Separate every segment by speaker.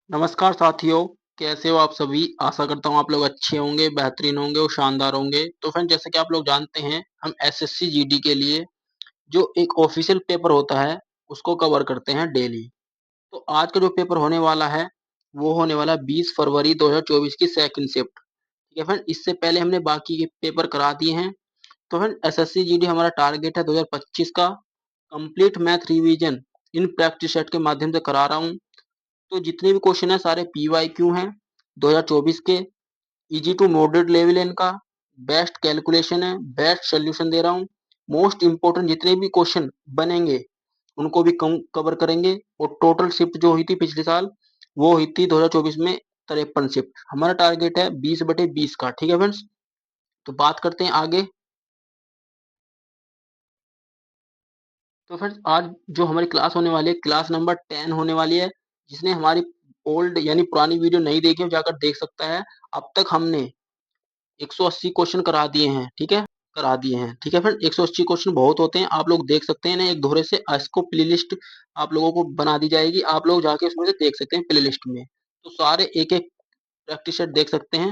Speaker 1: नमस्कार साथियों, कैसे हो आप सभी? आशा करता हूँ आप लोग अच्छे होंगे, बेहतरीन होंगे और शानदार होंगे। तो फ्रेंड जैसे कि आप लोग जानते हैं, हम एसएससी जीडी के लिए जो एक ऑफिशियल पेपर होता है, उसको कवर करते हैं डेली। तो आज का जो पेपर होने वाला है, वो होने वाला है 20 फरवरी 2024 की सेकंड शिफ्ट। ठीक है फ्रेंड, इससे पहले हमने बाकी के पेपर करा दिए हैं। तो फ्रेंड एसएससी जीडी हमारा टारगेट है 2025 का complete math revision in practice set के माध्यम से करा रहा हूँ। तो जितने भी क्वेश्चन है सारे पीवाईक्यू हैं 2024 के। इजी टू मॉडरेट लेवल है इनका। बेस्ट कैलकुलेशन है, बेस्ट सोल्यूशन दे रहा हूँ। मोस्ट इंपोर्टेंट जितने भी क्वेश्चन बनेंगे उनको भी कवर करेंगे। और टोटल शिफ्ट जो हुई थी पिछले साल वो हुई थी 2024 में 53 शिफ्ट। हमारा टारगेट है 20/20 का। ठीक है फ्रेंड्स, तो बात करते हैं आगे। तो फ्रेंड्स आज जो हमारी क्लास होने वाली है, क्लास नंबर 10 होने वाली है। जिसने हमारी ओल्ड यानी पुरानी वीडियो नहीं देखी है, जाकर देख सकता है। अब तक हमने 180 क्वेश्चन करा दिए हैं। ठीक है, करा दिए हैं। ठीक है फ्रेंड, 180 क्वेश्चन बहुत होते हैं, आप लोग देख सकते हैं ना। एक दोहरे से इसको प्ले लिस्ट आप लोगों को बना दी जाएगी, आप लोग जाके उसमें से देख सकते हैं प्ले लिस्ट में। तो सारे एक एक प्रैक्टिस सेट देख सकते हैं।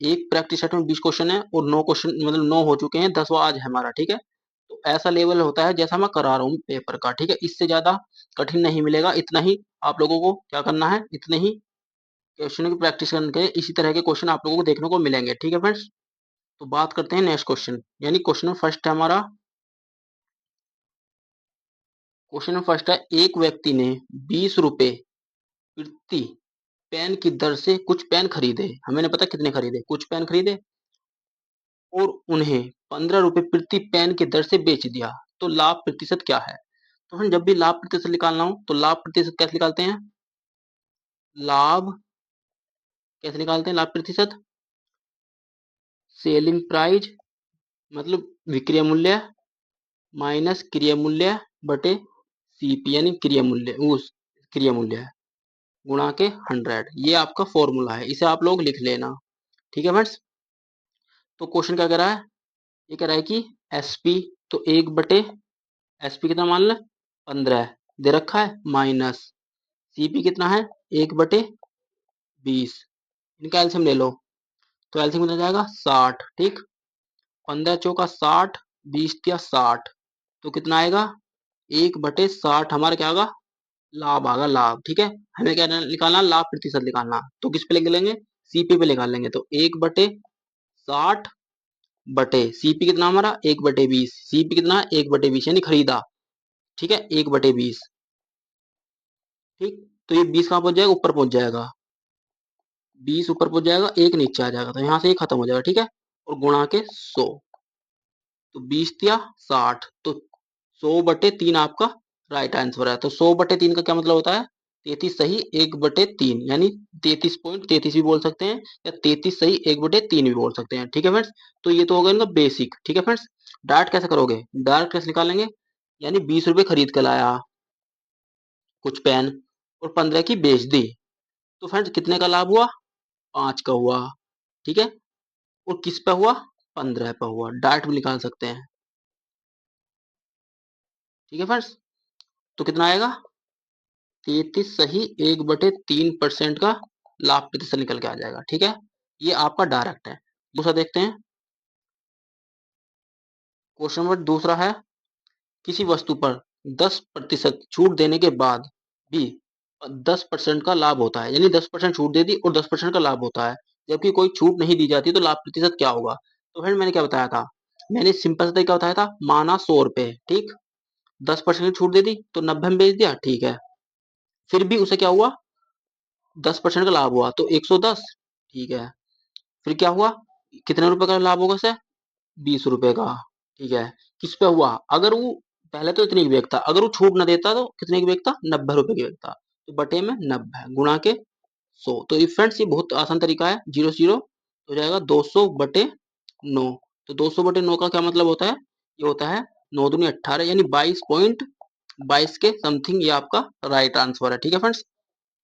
Speaker 1: एक प्रैक्टिस सेट में 20 क्वेश्चन है और 9 क्वेश्चन मतलब 9 हो चुके हैं, 10वां आज है हमारा। ठीक है, तो ऐसा लेवल होता है जैसा मैं करा रहा हूँ पेपर का। ठीक है, इससे ज्यादा कठिन नहीं मिलेगा। इतना ही आप लोगों को क्या करना है, इतने ही क्वेश्चन की प्रैक्टिस करके इसी तरह के क्वेश्चन आप लोगों को देखने को मिलेंगे। ठीक है फ्रेंड्स, तो बात करते हैं नेक्स्ट क्वेश्चन, यानी क्वेश्चन फर्स्ट है हमारा। क्वेश्चन फर्स्ट है, एक व्यक्ति ने 20 रुपए प्रति पेन की दर से कुछ पेन खरीदे। हमें नहीं पता कितने खरीदे, कुछ पेन खरीदे और उन्हें 15 रुपए प्रति पेन की दर से बेच दिया। तो लाभ प्रतिशत क्या है? तो हम जब भी लाभ प्रतिशत निकालना हो तो लाभ प्रतिशत कैसे निकालते हैं? लाभ कैसे निकालते हैं? लाभ प्रतिशत सेलिंग प्राइस मतलब विक्रय मूल्य माइनस क्रय मूल्य बटे सीपी यानी क्रय मूल्य, उस क्रय मूल्य गुणा के 100। ये आपका फॉर्मूला है, इसे आप लोग लिख लेना। ठीक है फ्रेंड्स, तो क्वेश्चन क्या कह रहा है? ये कह रहा है कि एसपी, तो 1/, एसपी कितना मान लें 15 दे रखा है, माइनस सीपी कितना है 1/20। इनका एल्सियम ले लो, तो एल्सियम कितना जाएगा 60। ठीक, 15 चौका 60, 20 या 60, तो कितना आएगा 1/60 हमारा क्या होगा? लाभ आएगा, लाभ। ठीक है, हमें क्या निकालना? लाभ प्रतिशत निकालना। तो किस पे लिख लेंगे? सीपी पे निकाल लेंगे। तो 1/60 बटे सीपी कितना हमारा 1/20। सीपी कितना? 1/20 यानी खरीदा। ठीक है, 1/20। ठीक, तो ये 20 कहाँ पहुंच जाएगा? ऊपर पहुंच जाएगा। 20 ऊपर पहुंच जाएगा, एक नीचे आ जाएगा, तो यहाँ से ये खत्म हो जाएगा। ठीक है, और गुणा के 100, तो 20 या 60, तो 100/3 आपका राइट आंसर है। तो 100/3 का क्या मतलब होता है? 33 सही 1/3, यानी 33.33 भी बोल सकते हैं या 33 सही 1/3 भी बोल सकते हैं। ठीक है फ्रेंड्स, तो ये तो होगा इनका बेसिक। ठीक है फ्रेंड्स, डायरेक्ट कैसे करोगे? डायरेक्ट कैसे निकालेंगे? यानी 20 रुपए खरीद के लाया कुछ पेन और 15 की बेच दी, तो फ्रेंड्स कितने का लाभ हुआ? 5 का हुआ। ठीक है, और किस पे हुआ? 15 पे हुआ। डायरेक्ट भी निकाल सकते हैं। ठीक है फ्रेंड्स, तो कितना आएगा? 33 सही 1/3% का लाभ प्रतिशत निकल के आ जाएगा। ठीक है, ये आपका डायरेक्ट है। दूसरा देखते हैं। क्वेश्चन नंबर दूसरा है, किसी वस्तु पर 10% छूट देने के बाद भी 10% का लाभ होता है, यानी 10% छूट दे दी और 10% का लाभ होता है, जबकि कोई छूट नहीं दी जाती, तो लाभ प्रतिशत क्या होगा? तो फ्रेंड मैंने क्या बताया था? मैंने सिंपल सा तरीका बताया था, माना 100 रुपए। ठीक, 10% छूट दे दी तो 90 में बेच दिया। ठीक है, फिर भी उसे क्या हुआ? 10% का लाभ हुआ, तो 110। ठीक है, फिर क्या हुआ? कितने रुपए का लाभ होगा उसे? 20 रुपए का। ठीक है, किस पे हुआ? अगर वो पहले तो इतनी की बेचता, अगर वो छूट ना देता तो कितने की बेचता? 90 रुपए की बेचता। तो बटे में 90 गुणा के 100। तो ये फ्रेंड्स ये बहुत आसान तरीका है। 0 से 0 हो जाएगा 200/9। तो 200/9 का क्या मतलब होता है? ये होता है 9 दूनी 18, यानी 22.22 के समथिंग। ये आपका राइट आंसर है। ठीक है फ्रेंड्स,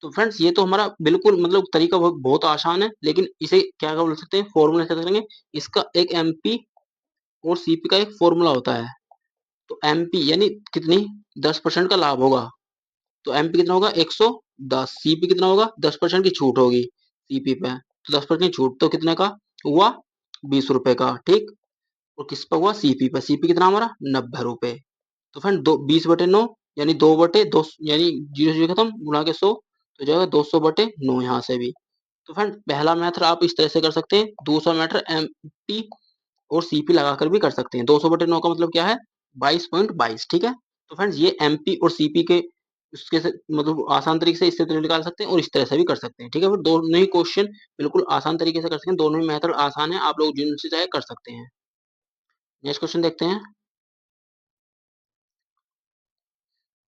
Speaker 1: तो फ्रेंड्स ये तो हमारा बिल्कुल मतलब तरीका बहुत बहुत आसान है, लेकिन इसे क्या बोल सकते हैं? फॉर्मूला से करेंगे। इसका एक एमपी और सीपी का एक फॉर्मूला होता है। तो एमपी यानी कितनी? 10% का लाभ होगा, तो एमपी कितना होगा 110, सीपी कितना होगा 10% की छूट होगी सीपी पे, तो 10% की छूट तो कितने का हुआ 20 रुपए का, ठीक। और किस पे हुआ सीपी पे, सीपी कितना हमारा 90 रुपए। तो फ्रेंड 20/9 यानी 2/2 यानी 0 0 खत्म गुणा के 100, तो जाएगा 200/9 यहाँ से भी। तो फ्रेंड पहला मेथड आप इस तरह से कर सकते हैं, दूसरा मेथड एमपी और सीपी लगाकर भी कर सकते हैं। 200/9 का मतलब क्या है 22.22, ठीक है। तो फ्रेंड्स ये एमपी और सीपी के उसके से मतलब आसान तरीके से इससे तो निकाल सकते हैं और इस तरह से भी कर सकते हैं, ठीक है। फिर दोनों ही क्वेश्चन बिल्कुल आसान तरीके से कर सकते हैं, दोनों ही मेथड आसान है, आप लोग जिनसे चाहे कर सकते हैं। नेक्स्ट क्वेश्चन देखते हैं।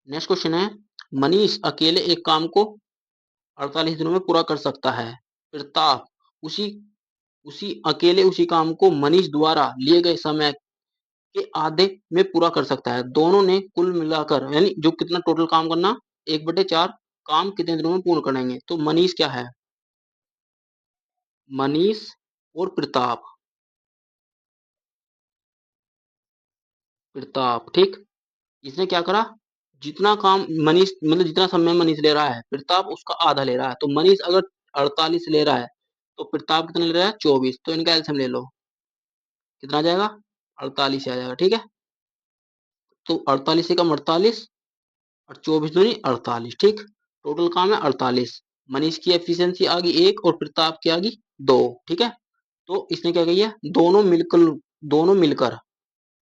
Speaker 1: नेक्स्ट क्वेश्चन है, मनीष अकेले एक काम को 48 दिनों में पूरा कर सकता है। प्रताप उसी उसी अकेले उसी काम को मनीष द्वारा लिए गए समय के आधे में पूरा कर सकता है। दोनों ने कुल मिलाकर यानी जो कितना टोटल काम करना 1/4 काम कितने दिनों में पूर्ण करेंगे। तो मनीष क्या है, मनीष और प्रताप, प्रताप ठीक। इसने क्या करा, जितना काम मनीष मतलब जितना समय मनीष ले रहा है प्रताप उसका आधा ले रहा है। तो मनीष अगर 48 ले रहा है तो प्रताप कितना ले रहा है 24, तो इनका एलसीएम ले लो, कितना आ जाएगा 48 आ जाएगा, ठीक है। तो 48 से कम 48 और 24 दूनी 48, ठीक। टोटल काम है 48। मनीष की एफिशिएंसी आ गई 1 और प्रताप की आ गई 2, ठीक है। तो इसने क्या किया दोनों मिलकर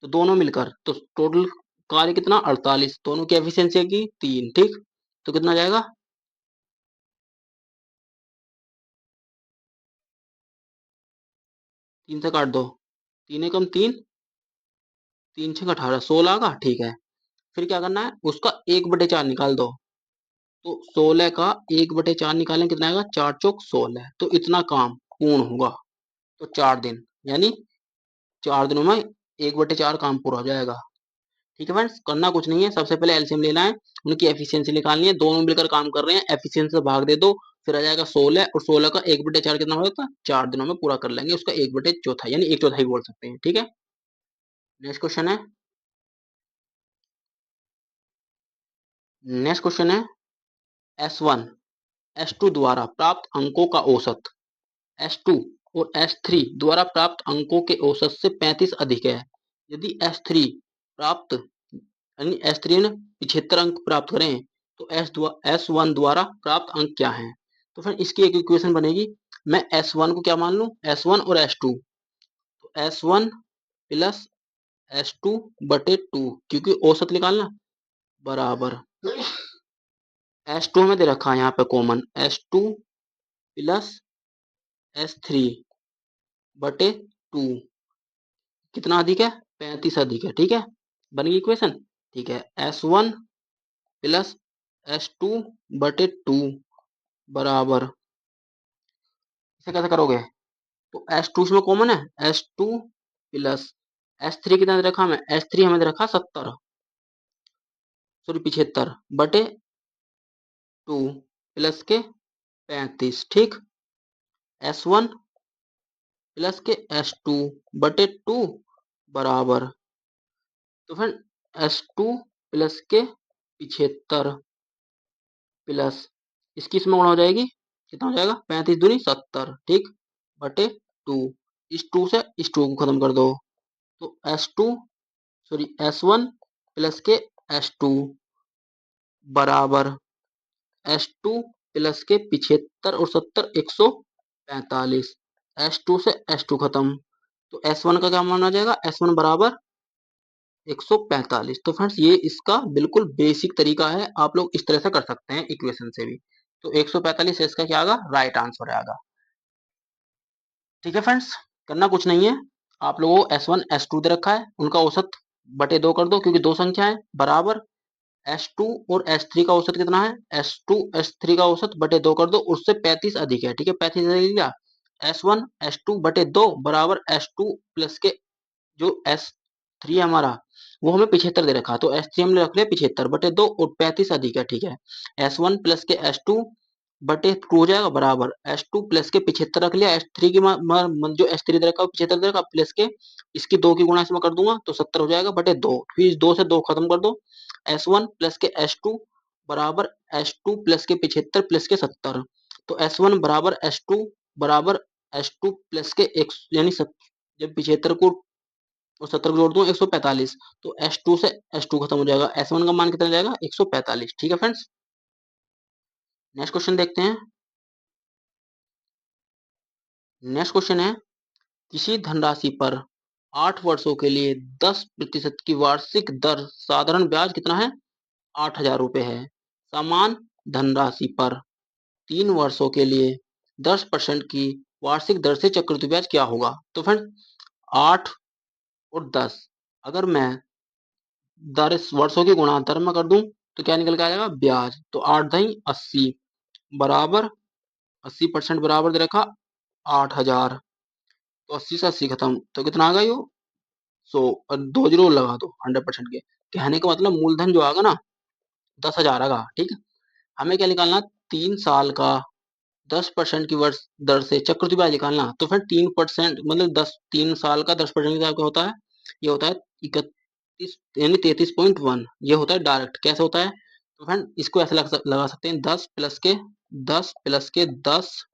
Speaker 1: तो दोनों मिलकर तो टोटल कार्य कितना 48, दोनों की एफिशिएंसी की 3, ठीक। तो कितना जाएगा 3 से काट दो, 3 एकम 3, 3 6 18, 16 का, ठीक है। फिर क्या करना है उसका 1/4 निकाल दो। तो 16 का 1/4 निकालें कितना आएगा 4 चौक 16, तो इतना काम पूर्ण होगा। तो 4 दिन यानी 4 दिनों में 1/4 काम पूरा हो जाएगा, ठीक है फ्रेंड्स। करना कुछ नहीं है, सबसे पहले एलसीएम लेना है, उनकी एफिशिएंसी निकालनी है, दोनों मिलकर काम कर रहे हैं, एफिशिएंसी से भाग दे दो, फिर आ जाएगा 16 और 16 का 1/4 कितना हो जाता 4 दिनों में पूरा कर लेंगे, उसका 1/4 यानी 1/4 बोल सकते हैं, ठीक है। नेक्स्ट क्वेश्चन है, नेक्स्ट क्वेश्चन है S1 S2 द्वारा प्राप्त अंकों का औसत S2 और S3 द्वारा प्राप्त अंकों के औसत से 35 अधिक है। यदि S3 प्राप्त यानी S3 ने 75 अंक प्राप्त करें तो S1 द्वारा प्राप्त अंक क्या है। तो फिर इसकी एक इक्वेशन बनेगी, मैं S1 को क्या मान लूं S1 और S2, तो S1 प्लस S2/2 क्योंकि औसत निकालना बराबर S2 में दे रखा है यहाँ पे कॉमन S2 प्लस S3/2 कितना अधिक है 35 अधिक है, ठीक है। बन गई इक्वेशन, ठीक है। S1 प्लस S2/2 बराबर, इसे कैसे करोगे, तो S2 इसमें कॉमन है S2 प्लस S3 कितना दे रखा हमें S3 हमें दे रखा 70 सॉरी 75/2 प्लस के 35, ठीक। S1 प्लस के S2/2 बराबर, तो फिर S2 प्लस के 75 प्लस इसकी इसमें गुणा हो जाएगी, कितना हो जाएगा 35 दूनी 70, ठीक, बटे 2। इस 2 से इस 2 को खत्म कर दो, तो S2 सॉरी S1 प्लस के S2 बराबर S2 प्लस के 75 और 70 145, S2 से S2 खत्म, तो S1 का क्या मान आ जाएगा S1 बराबर 145। तो फ्रेंड्स ये इसका बिल्कुल बेसिक तरीका है, आप लोग इस तरह से कर सकते हैं इक्वेशन से भी। तो 145 से इसका क्या आगा राइट आंसर आएगा, ठीक है फ्रेंड्स। करना कुछ नहीं है, आप लोगों को S1 S2 दे रखा है, उनका औसत बटे 2 कर दो क्योंकि दो संख्या है बराबर S2 और S3 का औसत कितना है S2 S3 का औसत बटे 2 कर दो, उससे 35 अधिक है, ठीक है। 35 अधिक लिया S1 S2/2 बराबर S2 प्लस के जो S3 हमारा वो हमें 75 दे रखा है, तो S3 हमने रख लिया 75/2 और 35 अधिक है, ठीक है। S1 प्लस के S2/2 हो जाएगा बराबर S2 प्लस के 75 रख लिया, S3 की जो S3 दे रखा है 75 दे रखा प्लस के इसकी 2 की गुणा इसमें कर दूंगा तो 70 हो जाएगा बटे 2, फिर 2 से 2 खत्म कर दो, S1 प्लस के S2 बराबर S2 प्लस के 75 प्लस के 70, तो S1 बराबर S2 बराबर S2 प्लस के एक, यानी जब 75 को और 70 को जोड़ दूं 145, तो S2 से S2 खत्म हो जाएगा, S1 का मान कितना जाएगा 145। ठीक है फ्रेंड्स, नेक्स्ट क्वेश्चन देखते हैं। नेक्स्ट क्वेश्चन है, किसी धनराशि पर 8 वर्षों के लिए 10% की वार्षिक दर साधारण ब्याज कितना है 8,000 रुपए है। समान धनराशि पर 3 वर्षों के लिए 10% की वार्षिक दर से चक्रवृद्धि ब्याज क्या होगा। तो फ्रेंड 8 और 10, अगर मैं दर वर्षों के गुणा दर में कर दूं तो क्या निकल के आ जाएगा ब्याज। तो 8 दही 80 बराबर 80% बराबर दे रखा 8,000, तो 80 से 80 खत्म, तो कितना आ गया यो 100, और 2 जीरो लगा दो 100% के। कहने का मतलब मूलधन जो आएगा ना 10,000 आएगा। ठीक है, हमें क्या निकालना 3 साल का 10% की वर्ष दर से चक्रवृद्धि ब्याज निकालना। तो फिर 3% मतलब 3 साल का 10% क्या होता है, ये होता है 31 यानी 33.1, ये होता है डायरेक्ट। कैसे होता है, तो फ्रेंड इसको ऐसे लगा सकते हैं 10 प्लस के 10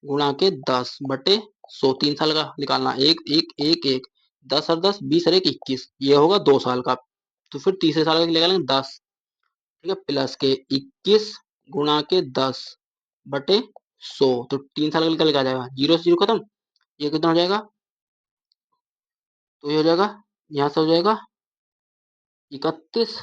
Speaker 1: गुणा के 10/100, 3 साल का निकालना, एक एक एक एक 10 और 10 20 और 1 21, ये होगा 2 साल का। तो फिर तीसरे साल का निकालेंगे 10, ठीक है, प्लस के 21 गुणा के 10/100, तो 3 साल का निकल के आ जाएगा, जीरो से जीरो खत्म, ये कितना हो जाएगा, तो ये हो जाएगा यहाँ से हो जाएगा 31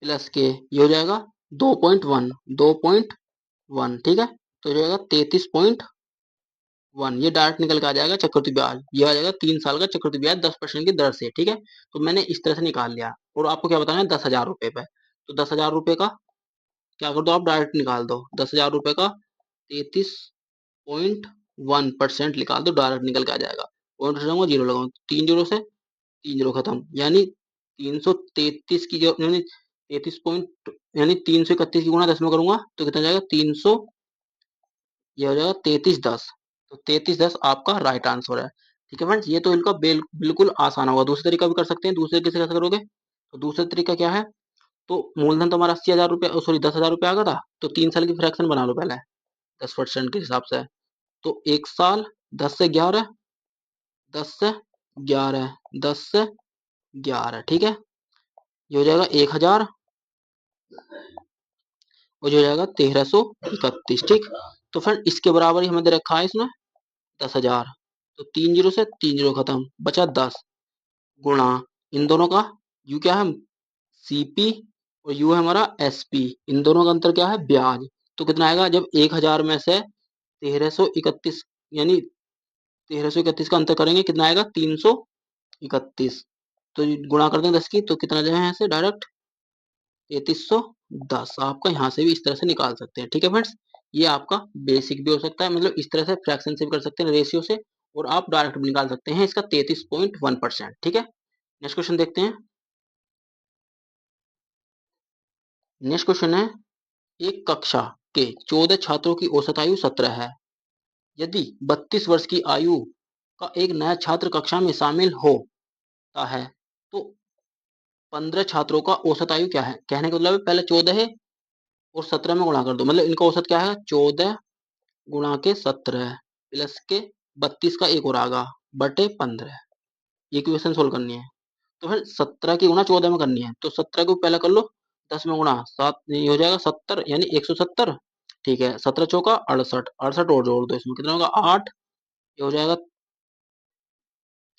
Speaker 1: प्लस के ये हो जाएगा 2.1 2.1, ठीक है, तो हो जाएगा 33.1, ये डायरेक्ट निकल के आ जाएगा चक्रवृद्धि ब्याज, ये आ जाएगा 3 साल का चक्रवृद्धि ब्याज 10% की दर से। ठीक है, तो मैंने इस तरह से निकाल लिया, और आपको क्या बताना है 10,000 रुपए पे, तो 10,000 रुपए का क्या कर दो आप डायरेक्ट निकाल दो, 10,000 रुपए का 33.1% निकाल दो, डायरेक्ट निकल के आ जाएगा। पॉइंट लगाऊंगा जीरो लगाऊंगा, 3 जीरो से 3 जीरो खत्म, यानी 333 की जो यानी 33 पॉइंट यानी 331 की गुणा 10 में करूंगा तो कितना जाएगा 300, ये हो जाएगा 3310, तो 3310 आपका राइट आंसर है। ठीक है फ्रेंड्स, ये तो इनका बिल्कुल आसान होगा। दूसरे तरीका भी कर सकते हैं, दूसरे तरीके से कैसे करोगे, तो दूसरा तरीका क्या है, तो मूलधन तो हमारा 80,000 रुपया सॉरी 10,000 रुपया आ गया था, तो 3 साल की फ्रैक्शन बना लो पहले 10% के हिसाब से, तो 1 साल 10 से 11, 10 से 11, 10 से 11, ठीक है, ये हो जाएगा 1,000, और ये हो जाएगा 1,331। ठीक, तो फ्रेंड इसके बराबर ही हमें दे रखा है इसमें 10,000, तो 3 जीरो से 3 जीरो खत्म, बचा 10 गुणा इन दोनों का, यू क्या है सीपी और यू है हमारा एसपी, इन दोनों का अंतर क्या है ब्याज, तो कितना आएगा जब 1,000 में से 1,331 यानी 1,331 का अंतर करेंगे कितना आएगा 331, तो गुणा कर दें 10 की, तो कितना जो है यहाँ से डायरेक्ट 3310, आपका यहाँ से भी इस तरह से निकाल सकते हैं। ठीक है फ्रेंड्स, ये आपका बेसिक भी हो सकता है, मतलब इस तरह से फ्रैक्शन से भी कर सकते हैं रेशियो से, और आप डायरेक्ट भी निकाल सकते हैं इसका 33.1%। ठीक है, नेक्स्ट क्वेश्चन देखते हैं। नेक्स्ट क्वेश्चन है, एक कक्षा के 14 छात्रों की औसत आयु 17 है। यदि 32 वर्ष की आयु का एक नया छात्र कक्षा में शामिल होता है तो 15 छात्रों का औसत आयु क्या है। कहने का मतलब है पहले 14 है और 17 में गुणा कर दो, मतलब इनका औसत क्या है 14 गुणा के 17 प्लस के 32 का एक और आगा बटे 15, ये इक्वेशन सोल्व करनी है। तो फिर 17 की गुणा 14 में करनी है, तो 17 को पहले कर लो 10 में गुणा 7, ये हो जाएगा 70 यानी 170। ठीक है, 17 चौका 68, 68 और जोड़ दो इसमें कितना होगा 8, ये हो जाएगा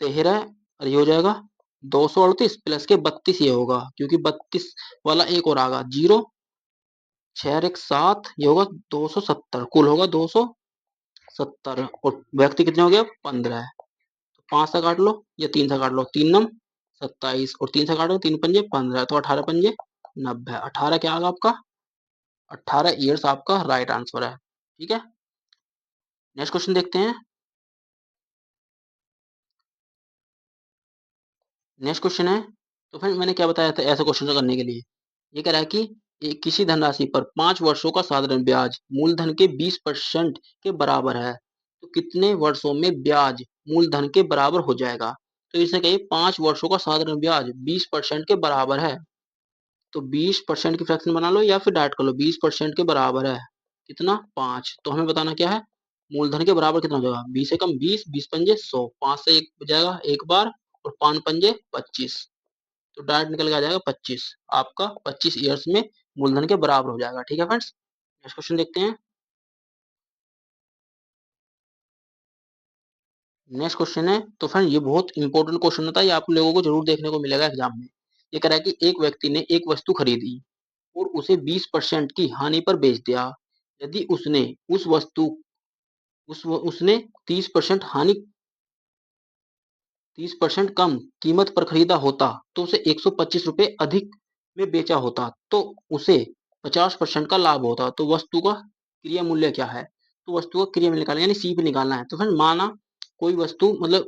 Speaker 1: 13, और ये हो जाएगा 238 प्लस के 32, ये होगा क्योंकि 32 वाला एक और आगा जीरो, 6 और 1 7, ये होगा 270, कुल होगा 270, और व्यक्ति कितने हो गया 15, तो 5 से काट लो या 3 से काट लो, 3 नम 27 और 3 से काटो 3 पंजे 15, तो 18 पंजे 90, 18 क्या आगा आपका 18 ईयर्स आपका राइट आंसर है। ठीक है, नेक्स्ट क्वेश्चन देखते हैं। नेक्स्ट क्वेश्चन है, तो फिर मैंने क्या बताया था ऐसे क्वेश्चन करने के लिए, ये कह रहा है कि किसी धनराशि पर 5 वर्षों का साधारण ब्याज मूलधन के 20% के बराबर है, तो कितने वर्षों में ब्याज मूलधन के बराबर हो जाएगा। तो इसे कहिए 5 वर्षों का साधारण ब्याज 20% के बराबर है, तो 20% की फ्रैक्शन बना लो या फिर डायरेक्ट कर लो। 20% के बराबर है कितना 5, तो हमें बताना क्या है मूलधन के बराबर कितना हो जाएगा 20 एकम 20, 20 पंजे 100, 5 से एक जाएगा एक बार और 5 पंजे 25, तो डायरेक्ट निकल के आ जाएगा 25। आपका 25 ईयर्स में मूलधन के बराबर हो जाएगा। ठीक है फ्रेंड्स, नेक्स्ट क्वेश्चन देखते हैं। नेक्स्ट क्वेश्चन है, तो फ्रेंड ये बहुत इंपॉर्टेंट क्वेश्चन होता है, ये आप लोगों को जरूर देखने को मिलेगा एग्जाम में। ये कह रहा है कि एक व्यक्ति ने एक वस्तु खरीदी और उसे 20% की हानि पर बेच दिया। यदि उसने उस वस्तु उसने 30% हानि 30% कम कीमत पर खरीदा होता तो उसे 125 रुपए अधिक में बेचा होता तो उसे 50% का लाभ होता। तो वस्तु का क्रिया मूल्य क्या है? तो वस्तु का क्रिया मूल्य निकालना यानी सीपी निकालना है। तो फिर माना कोई वस्तु मतलब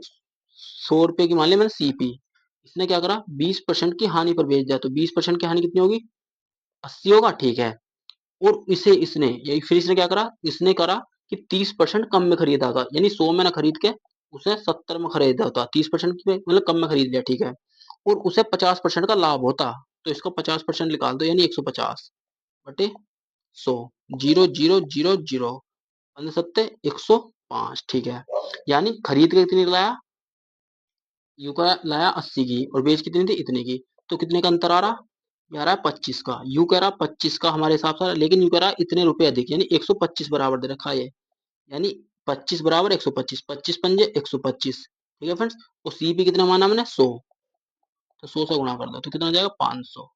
Speaker 1: 100 रुपए की मान लिया मैंने सीपी, इसने क्या करा 20% की हानि पर बेच दिया, तो 20% की हानि कितनी होगी 80 होगा। ठीक है, और इसे इसने यही फिर इसने क्या करा इसने करा कि 30% कम में खरीदा था, यानी 100 में ना खरीद के उसे 70 में खरीदा होता, 30% मतलब कम में खरीद लिया। ठीक है, और उसे 50% का लाभ होता, तो इसको 50% निकाल दो यानी 150 बटे 100, 0 0 0 0 सत्ते 105। ठीक है, यानी खरीद के कितनी लाया यू का लाया 80 की और बेच कितनी थी इतने की, तो कितने का अंतर आ रहा ये आ रहा है 25 का। यू कह रहा 25 का हमारे हिसाब से, लेकिन यू कह रहा इतने रुपए अधिक यानी 125 बराबर दे रखा है ये, यानी 25 बराबर 125, 25 पंजे 125। ठीक है फ्रेंड्स, और सी पी कितना माना मैंने 100, तो 100 से गुणा कर दो तो कितना हो जाएगा 500।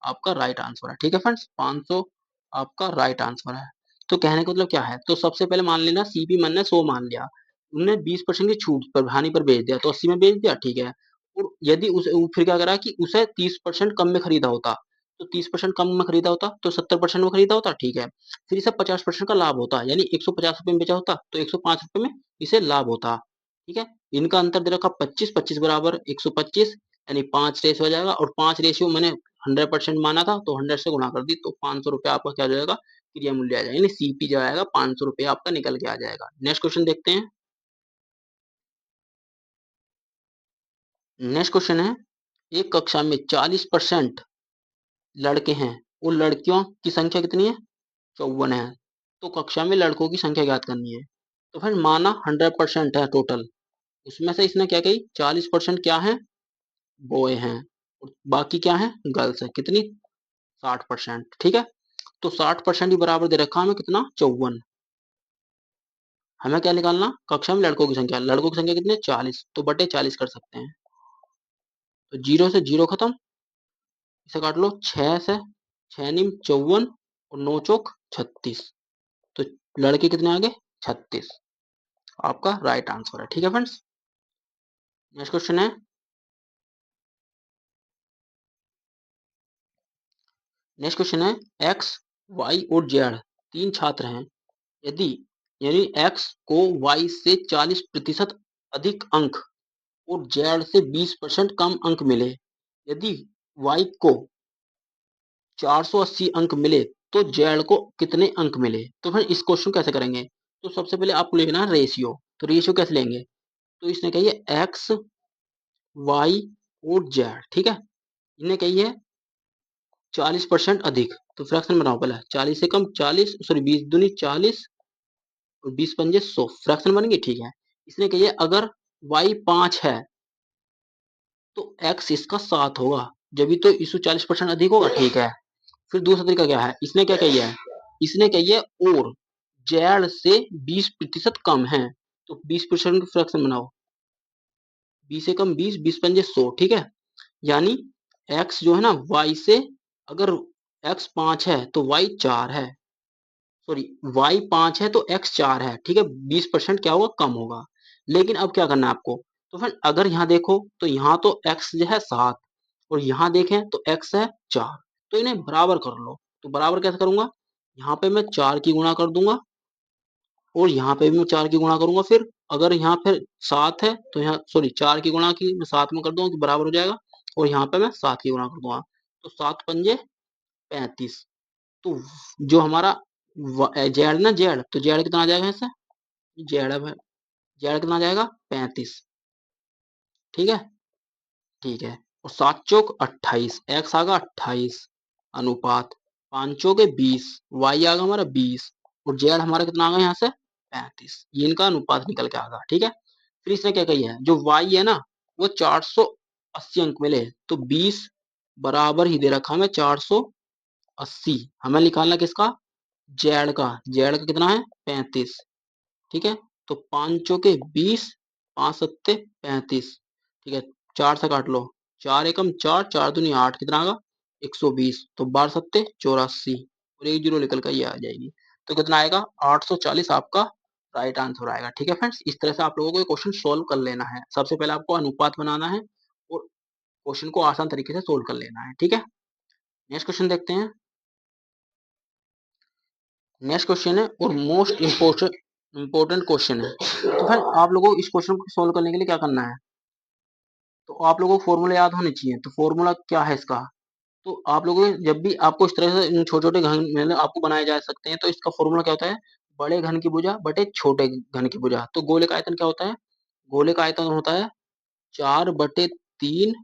Speaker 1: आपका राइट आंसर है। ठीक है फ्रेंड्स, 500 आपका राइट आंसर है। तो कहने का मतलब क्या है, तो सबसे पहले मान लेना सीपी मन ने 100 मान लिया, उन्होंने 20% की छूट पर हानि पर बेच दिया तो 80 में बेच दिया। ठीक है, और यदि उसे फिर क्या करा कि उसे 30% कम में खरीदा होता, तो 30% कम में खरीदा होता तो 70% में खरीदा होता। ठीक है, फिर इसे 50% का लाभ होता, यानी 150 रुपए में बेचा होता तो 105 रुपए में इसे लाभ होता। ठीक है, इनका अंतर दे रखा 25, 25 बराबर 125, यानी 5 रेशियो हो जाएगा, और 5 रेशियो मैंने 100% माना था तो 100 से गुणा कर दी, तो 500 रुपये आपका क्या हो जाएगा क्रिया मूल्य आ जाएगा, यानी सीपी जो आएगा 500 रुपये आपका निकल के आ जाएगा। नेक्स्ट क्वेश्चन देखते हैं। नेक्स्ट क्वेश्चन है, एक कक्षा में 40% लड़के हैं और लड़कियों की संख्या कितनी है 54 है, तो कक्षा में लड़कों की संख्या ज्ञात करनी है। तो फिर माना 100% है टोटल, उसमें से इसने क्या कही 40% क्या है बॉय हैं और बाकी क्या है गर्ल्स है, कितनी 60%। ठीक है, तो 60% ही बराबर दे रखा हमें कितना 54। हमें क्या निकालना कक्षा में लड़कों की संख्या, लड़कों की संख्या कितनी है 40, तो बटे 40 कर सकते हैं, तो 0 से 0 खत्म, इसे काट लो 6 से, 6 नीम 54 और 9 चौक 36, तो लड़के कितने आ गए 36। आपका राइट आंसर है। ठीक है फ्रेंड्स, नेक्स्ट क्वेश्चन है। नेक्स्ट क्वेश्चन है, एक्स वाई और जेड तीन छात्र हैं, यदि यानी एक्स को वाई से 40% अधिक अंक और जेड से 20% कम अंक मिले, यदि वाई को 480 अंक मिले तो जेड को कितने अंक मिले। तो फिर इस क्वेश्चन कैसे करेंगे, तो सबसे पहले आपको लेना है रेशियो, तो रेशियो कैसे लेंगे, तो इसने कही है एक्स वाई और जेड। ठीक है, इन्हें कही है 40% अधिक, तो फ्रैक्शन बनाओ पहले 40 से कम 40 सॉरी 20 दूनी 40 और 20 पंजे 100, फ्रैक्शन बन गई। ठीक है, इसने कही है अगर वाई 5 है तो एक्स इसका 7 होगा, जब भी तो इसको 40% अधिक होगा। ठीक है, फिर दूसरा तरीका क्या है, इसने क्या कही है इसने कही है और जेड से 20% कम है, तो 20% की फ्रैक्शन बनाओ 20 से कम 20, 20 पंजे 100। ठीक है, यानी x जो है ना y से, अगर x 5 है तो y 4 है, सॉरी y 5 है तो x 4 है। ठीक है, 20% क्या होगा कम होगा। लेकिन अब क्या करना है आपको, तो फिर अगर यहाँ देखो तो यहाँ तो x जो है 7 और यहाँ देखें तो x है 4, तो इन्हें बराबर कर लो। तो बराबर कैसे करूंगा, यहाँ पे मैं 4 की गुणा कर दूंगा और यहाँ पे भी मैं 4 की गुणा करूंगा, फिर अगर यहाँ फिर 7 है तो यहाँ सॉरी 4 की गुणा की मैं 7 में कर दूंगा तो बराबर हो जाएगा, और यहाँ पे मैं 7 की गुणा कर दूंगा, तो 7 पंजे 35। तो जो हमारा जेड ना जेड, तो जेड कितना आ जाएगा ऐसे, जेड है जेड कितना आ जाएगा 35। ठीक है, ठीक है, और 7 चौक 28, एक्स आ गया 28। अनुपात 5 के 20, वाई आ गया हमारा 20 और जेड हमारा कितना आ गया यहाँ से 35। ये इनका अनुपात निकल के आ गया। ठीक है, फिर इसने क्या कही है, जो वाई है ना वो 480 अंक मिले, तो 20 बराबर ही दे रखा है 480। हमें निकालना किसका, जेड का। जेड का कितना है 35। ठीक है, तो 5 के 20, 5 सत्ते 35। ठीक है, 4 से काट लो, 4 एकम 4, 4 दूनी 8, कितना आएगा 120। तो 12 सत्ते 84 और एक जीरो निकल कर ये आ जाएगी। तो कितना आएगा 840 आपका राइट आंसर आएगा। ठीक है फ्रेंड्स, इस तरह से आप लोगों को ये क्वेश्चन सोल्व कर लेना है। सबसे पहले आपको अनुपात बनाना है और क्वेश्चन को आसान तरीके से सोल्व कर लेना है। ठीक है, नेक्स्ट क्वेश्चन देखते हैं। नेक्स्ट क्वेश्चन है और मोस्ट इम्पोर्टेंट क्वेश्चन है। तो फिर आप लोगों को इस क्वेश्चन को सोल्व करने के लिए क्या करना है, तो आप लोगों को फॉर्मूला याद होने चाहिए। तो फॉर्मूला क्या है इसका, तो आप लोगों को जब भी आपको इस तरह से छोटे छोटे घन मतलब आपको बनाए जा सकते हैं, तो इसका फॉर्मूला क्या होता है, बड़े घन की भुजा बटे छोटे घन की भुजा। तो गोले का आयतन क्या होता है, गोले का आयतन होता है 4/3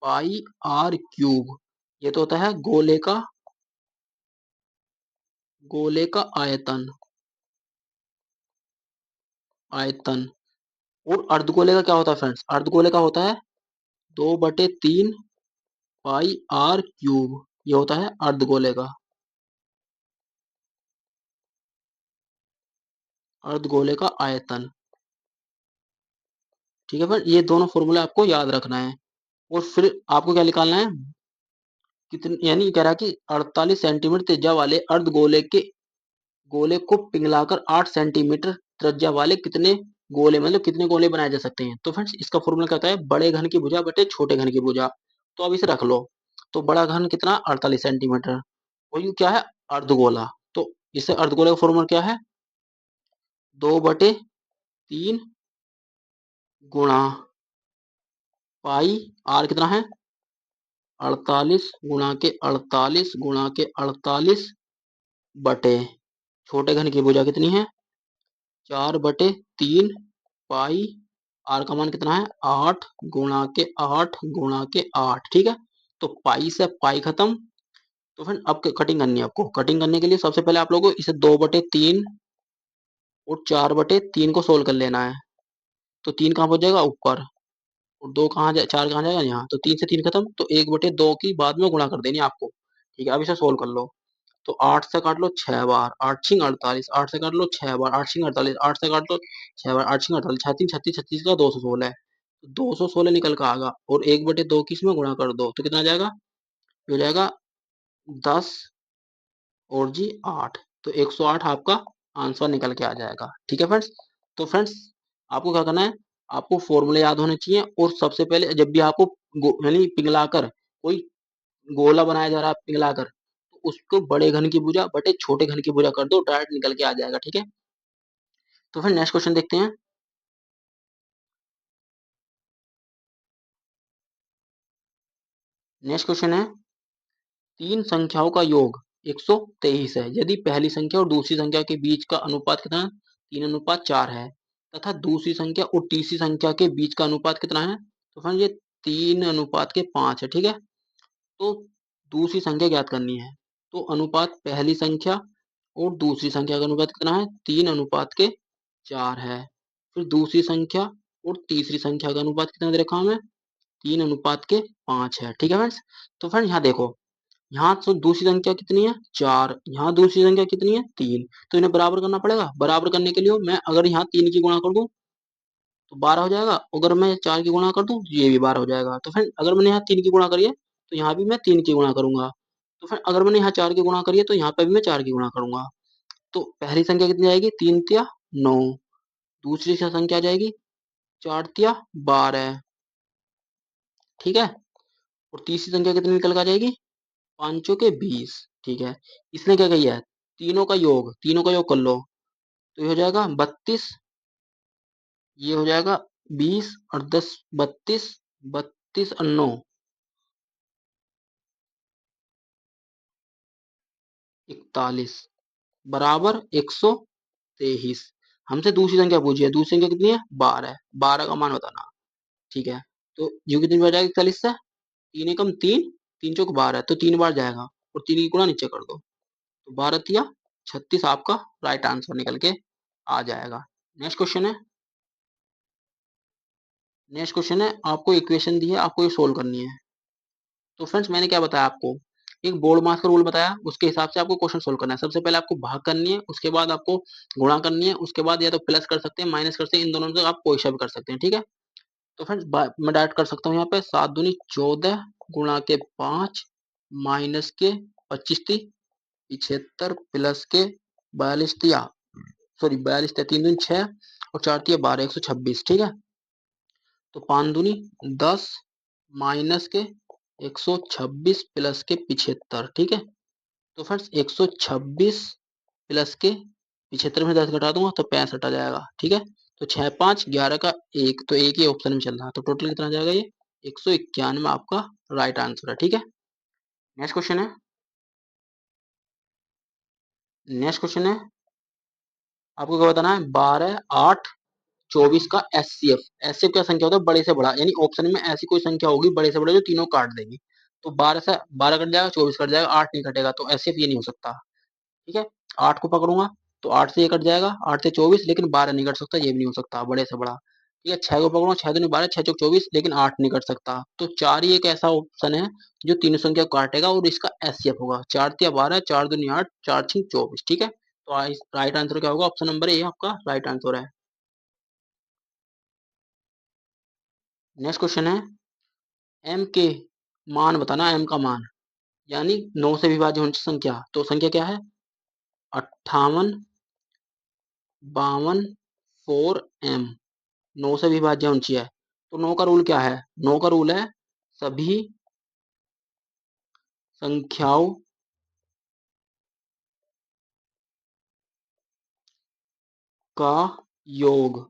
Speaker 1: पाई आर क्यूब। ये तो होता है गोले का आयतन। आयतन और अर्धगोले का क्या होता है फ्रेंड्स, अर्धगोले का होता है 2/3 पाई आर क्यूब। ये होता है अर्धगोले का, अर्धगोले का आयतन। ठीक है, पर ये दोनों फॉर्मूले आपको याद रखना है। और फिर आपको क्या निकालना है, कितने यानी कह रहा है कि 48 सेंटीमीटर त्रिज्या वाले अर्धगोले के गोले को पिघलाकर 8 सेंटीमीटर त्रिज्या वाले कितने गोले मतलब कितने गोले बनाए जा सकते हैं। तो फ्रेंड्स इसका फॉर्मूला क्या होता है, बड़े घन की भुजा बटे छोटे घन की भुजा। तो अब इसे रख लो। तो बड़ा घन कितना 48 सेंटीमीटर और ये क्या है अर्धगोला। तो इससे अर्धगोले का फॉर्मूला क्या है, 2/3 गुणा पाई आर कितना है 48 गुणा के 48 बटे छोटे घन की भुजा कितनी है 4/3 पाई आर का मान कितना है 8 गुणा के 8। ठीक है, तो पाई से पाई खत्म। तो फिर अब कटिंग करनी है आपको। कटिंग करने के लिए सबसे पहले आप लोगों को इसे 2/3 और 4/3 को सोल्व कर लेना है। तो 3 कहाँ पहुंच जाएगा ऊपर और 2 कहाँ जाए 4 कहाँ जाएगा यहाँ। तो 3 से 3 खत्म, तो 1/2 की बाद में गुणा कर देनी है आपको। ठीक है, अब इसे सोल्व कर लो। तो 8 से काट लो 6 बार, 8 छिंग 48, 8 से काट लो 6 बार, 8 छिंग 48, 8 से काट लो 6 बार, 8 छिंग 48, 36 36 36 का 216 है। तो 216 निकल कर आएगा और 1/2 की इसमें गुणा कर दो तो कितना आ जाएगा, ये हो जाएगा 10 और जी 8। तो 108 आपका आंसर निकल के आ जाएगा। ठीक है फ्रेंड्स, तो फ्रेंड्स आपको क्या करना है, आपको फॉर्मूले याद होने चाहिए। और सबसे पहले जब भी आपको यानी पिघलाकर कोई गोला बनाया जा रहा है पिघलाकर, तो उसको बड़े घन की भुजा बटे छोटे घन की भुजा कर दो, डायरेक्ट निकल के आ जाएगा। ठीक है, तो फिर नेक्स्ट क्वेश्चन देखते हैं। नेक्स्ट क्वेश्चन है, तीन संख्याओं का योग 123 है यदि पहली संख्या और दूसरी संख्या के बीच का अनुपात कितना 3:4 है तथा दूसरी संख्या और तीसरी संख्या के बीच का अनुपात कितना है, तो फिर ये 3:5 है। ठीक है, तो दूसरी संख्या ज्ञात करनी है। तो अनुपात पहली संख्या और दूसरी संख्या का अनुपात कितना है 3:4 है। फिर दूसरी संख्या और तीसरी संख्या का अनुपात कितना दे रखा हमें 3:5 है। ठीक है फ्रेंड्स, तो फ्रेंड यहाँ देखो, यहाँ तो दूसरी संख्या कितनी है 4, यहाँ दूसरी संख्या कितनी है 3, तो इन्हें बराबर करना पड़ेगा। बराबर करने के लिए मैं अगर यहाँ 3 की गुणा कर दूं तो 12 हो जाएगा, अगर मैं 4 की गुणा कर दूं तो ये भी 12 हो जाएगा। तो फिर अगर मैंने यहाँ 3 की गुणा करी है तो यहाँ भी मैं 3 की गुणा करूंगा। तो फिर अगर मैंने यहाँ 4 की गुणा करी है तो यहाँ पे भी मैं 4 की गुणा करूंगा। तो पहली संख्या कितनी आएगी 3 तिया 9, दूसरी संख्या आ जाएगी 4 तिया 12। ठीक है, और तीसरी संख्या कितनी निकल कर आ जाएगी 5 के 20। ठीक है, इसने क्या किया है तीनों का योग कर लो तो ये हो जाएगा 32, ये हो जाएगा 20 और 10 32, 32 और 9 41 बराबर 123। हमसे दूसरी संख्या पूछी है, दूसरी संख्या कितनी है 12, 12 का मान बताना। ठीक है, तो यू कितनी बार जाएगा 41 से 3 एकम 3, 3 चौक 12 तो 3 बार जाएगा और 3 की गुणा नीचे कर दो, तो 12 तिया 36 आपका राइट आंसर निकल के आ जाएगा। नेक्स्ट क्वेश्चन है, आपको इक्वेशन दी है, आपको ये सोल्व करनी है। तो फ्रेंड्स मैंने क्या बताया आपको, एक बोर्ड मास का रूल बताया, उसके हिसाब से आपको क्वेश्चन सोल्व करना है। सबसे पहले आपको भाग करनी है, उसके बाद आपको गुणा करनी है, उसके बाद या तो प्लस कर सकते हैं, माइनस कर सकते हैं, इन दोनों में से आप कोई सा भी कर सकते हैं, ठीक है। तो फ्रेंड्स मैं डायरेक्ट कर सकता हूँ यहाँ पे 7 दूनी 14 गुणा के 5 माइनस के 25 थी 75 प्लस के 42 तिया, सॉरी 42 तिया 3 दूनी 6 और 4 तिया 12 126, ठीक है। तो 5 दूनी 10 माइनस के 126 प्लस के 75, ठीक है। तो फ्रेंड्स 126 प्लस के 75 में 10 घटा दूंगा तो 65 आ जाएगा, ठीक है। तो 6 5 11 का 1, तो एक ही ऑप्शन में चल रहा है, तो टोटल कितना आ जाएगा ये 191 आपका राइट आंसर है, ठीक है। नेक्स्ट क्वेश्चन है, आपको क्या बताना है 12 8 24 का एचसीएफ। एचसीएफ क्या संख्या होता है, बड़े से बड़ा, यानी ऑप्शन में ऐसी कोई संख्या होगी बड़े से बड़े जो तीनों काट देगी। तो 12 से 12 कट जाएगा, 24 कट जाएगा, 8 नहीं कटेगा, तो एचसीएफ ये नहीं हो सकता, ठीक है। 8 को पकड़ूंगा तो 8 से ये कट जाएगा, 8 से 24, लेकिन 12 नहीं कट सकता, ये भी नहीं हो सकता, बड़े से बड़ा, ठीक है। 6 को पकड़ूंगा, 6 दूनी 12 6 चौक 24, लेकिन 8 नहीं कट सकता, तो 4 ही एक ऐसा ऑप्शन है जो तीनों संख्या को काटेगा और इसका एचसीएफ होगा। 4 तिया 12 4 दूनी 8 4 छीक 24, ठीक है। तो राइट आंसर क्या होगा, ऑप्शन नंबर ए आपका राइट आंसर है। नेक्स्ट क्वेश्चन है, एम के मान बताना, एम का मान, यानी 9 से विभाज्य होने की संख्या। तो संख्या क्या है 58 52 4m, 9 से विभाज्य होनी चाहिए। तो 9 का रूल क्या है, 9 का रूल है सभी संख्याओं का योग